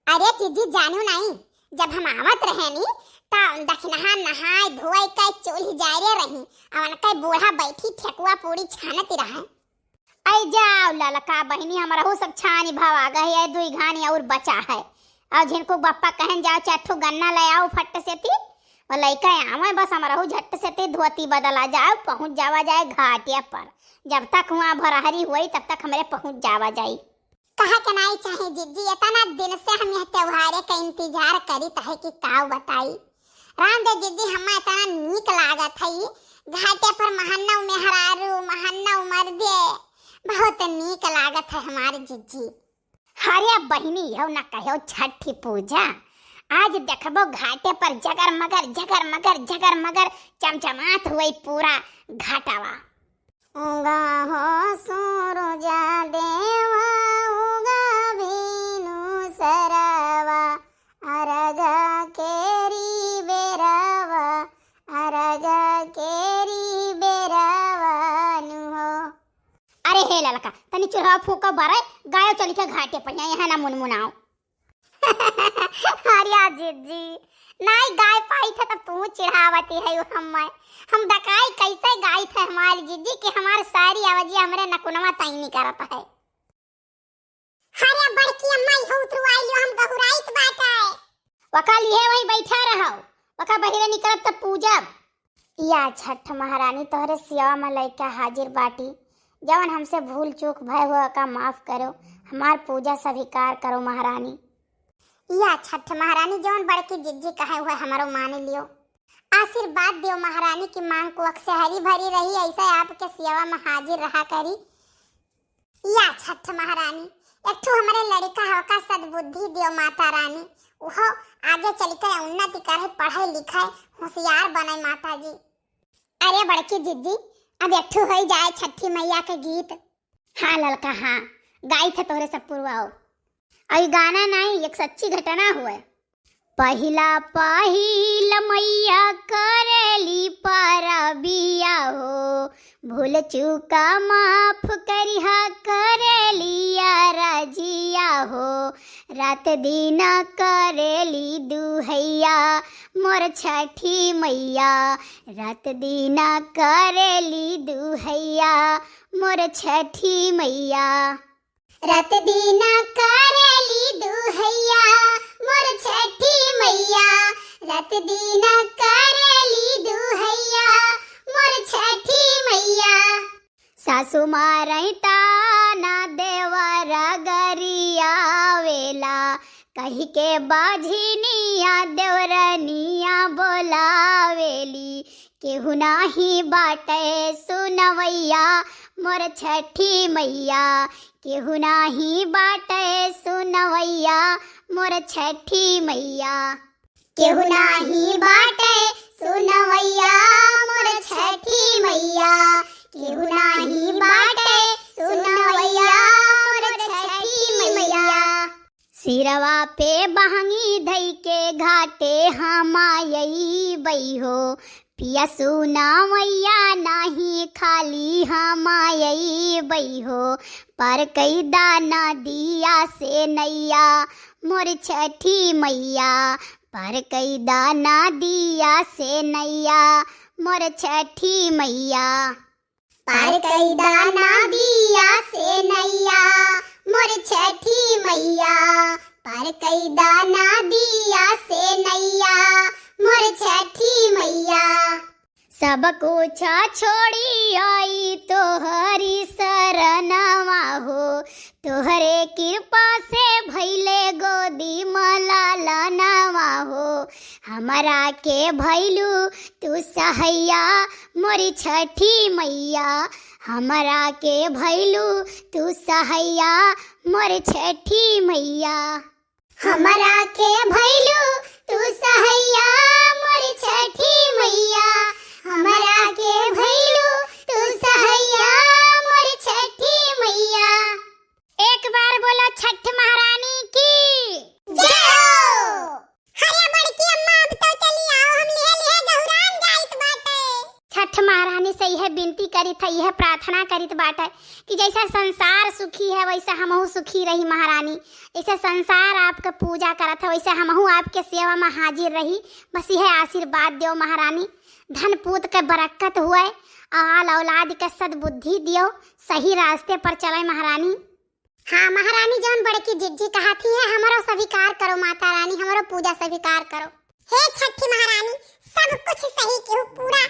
अरे जीजी जानू नहीं, जब हम आवत रहे नी ता दखनहा नहाय धोय के चूल्ही जारे रही अवन के बूढ़ा बैठी ठेकुआ पूरी छानत रहा। आई जाओ ललका बहिनी हमारा हो सब छानी भाव आ गई है, दुई घानी और बचा है। और जिनको बप्पा कहन जाओ चाठो गन्ना ले आओ फट से ती और लइका आवे बस हमारा हो झट से ती धोती बदला जाओ पहुंच जावा जाए घाटिया पर। जब तक वहाँ भराहरी हुई तब तक हमारे पहुंच जावा जाई। कहा के नहीं चाहे जीजी, इतना दिन से हम यह त्योहार का इंतजार करी तहे कि काव बताई। राम दे जीजी हमें इतना नीक लागत है घाटे पर महन्ना मेहरारू महन्ना मर्दे बहुत नीक लागत है हमारे जीजी। हरे बहिनी हो न कहो छठी पूजा आज देखबो घाटे पर जगर मगर चमचमात हुई पूरा घाटावा। उगा हो सूरजा देवा उगा भीनु सरवा अरगा केरी बेरवा अरगा केरी बेरवा नु हो। अरे हे ललका तनी चूल्हा फूको बारे गायो चली के घाटे पर यहाँ ना मुनमुनाओ। अरे जीजी नहीं गाय पाई थे तब तू चिढ़ावती है हम दकाई कैसे गाय थे हमारी जीजी कि हमारे सारी आवाज़ हमरे नकुनवा ताई नहीं करता है। हरे बड़की अम्मा हो उतरवाइयो हम गहुराइत बात है। वका लिए वही बैठा रहो वका बहिरे निकलत तब पूजब। या छठ महारानी तोहरे सियावा में लइका हाजिर बाटी, जवन हमसे भूल चूक भय हुआ का माफ करो, हमार पूजा स्वीकार करो महारानी। या छठ महारानी जवन बड़की जिज्जी कहे हुए हमारो मान लियो, आशीर्वाद दियो महारानी की मांग को अक्सर हरी भरी रही ऐसे आपके सेवा में हाजिर रहा करी। या छठ महारानी एक ठो हमारे लड़का हवा सद्बुद्धि दियो माता रानी, वह आगे चलकर उन्नति करे पढ़े लिखे होशियार बने माता जी। अरे बड़की जिज्जी अब एक ठो हो जाए छठी मैया के गीत। हाँ ललका हाँ गाई थे तोहरे सब पुरवाओ। अई गाना नहीं एक सच्ची घटना हुए। पहिला पहिल मैया करेली परबिया हो, भूल चूका माफ करिहा करेली रजिया हो। रात दिन करेली दुहैया मोर छठी मैया, रात दिन करेली दुहैया मोर छठी मैया। रात दिन करेली दुहैया मोर छठी मैया, रात दिन करेली दुहैया मोर छठी मैया। सासु मारैता ना देवर गरिया वेला, कही के बाझिनिया देवरनिया बोलावेली। केहू नाही बाटे सुनवैया मोर छठी मैया, केहू नाही बाटे सुनवैया मोर छठी मैया। केहू नाही बाटे सुनवैया मोर छठी मैया, केहू नाही बाटे सुनवैया मोर छठी मैया। सिरवा पे बहंगी धई के घाटे हम आई बई हो, पिया सुना मैया नहीं खाली हम आई बई हो। पर कई दाना दिया से नैया मोर छठी मैया, पर कई दाना दिया से नैया मोर छठी मैया। पर कई दाना दिया से नैया मोर छठी मैया, पर कई दाना दिया से नैया मोर छठी मैया। सब कुछ छोड़ी आई तोहरी शरणवा हो, तोहरे कृपा से भैले गोदी मलालनवा हो। हमरा के भैलू तू सहैया मोरी छठी मैया, हमरा के भैलू तू सहैया मोर छठी मैया। हमरा के भैलू तू सहैया मोर छठी मैया, हमरा के भैलू तू सहैया मोर छठी मैया। एक बार बोलो छठ महारानी की जय हो। हरे बड़की अम्मा अब तो चली आओ हम ले गहुरान जाइत बाटे। छठ महारानी से यह विनती कर करी था, यह प्रार्थना करित बाटे कि जैसा संसार सुखी है वैसा हमहू सुखी रही महारानी। जैसे संसार आपका पूजा करत है वैसे हमहू आपके सेवा में हाजिर रही। बस यह आशीर्वाद दियो महारानी, धन पूत के बरकत हुए, आल औलाद के सद्बुद्धि दियो, सही रास्ते पर चले महारानी। हाँ महारानी, जौन बड़की जिज्जी कहा थी है हमारो स्वीकार करो माता रानी, हमारो पूजा स्वीकार करो। हे छठी महारानी, सब कुछ सही केहू पूरा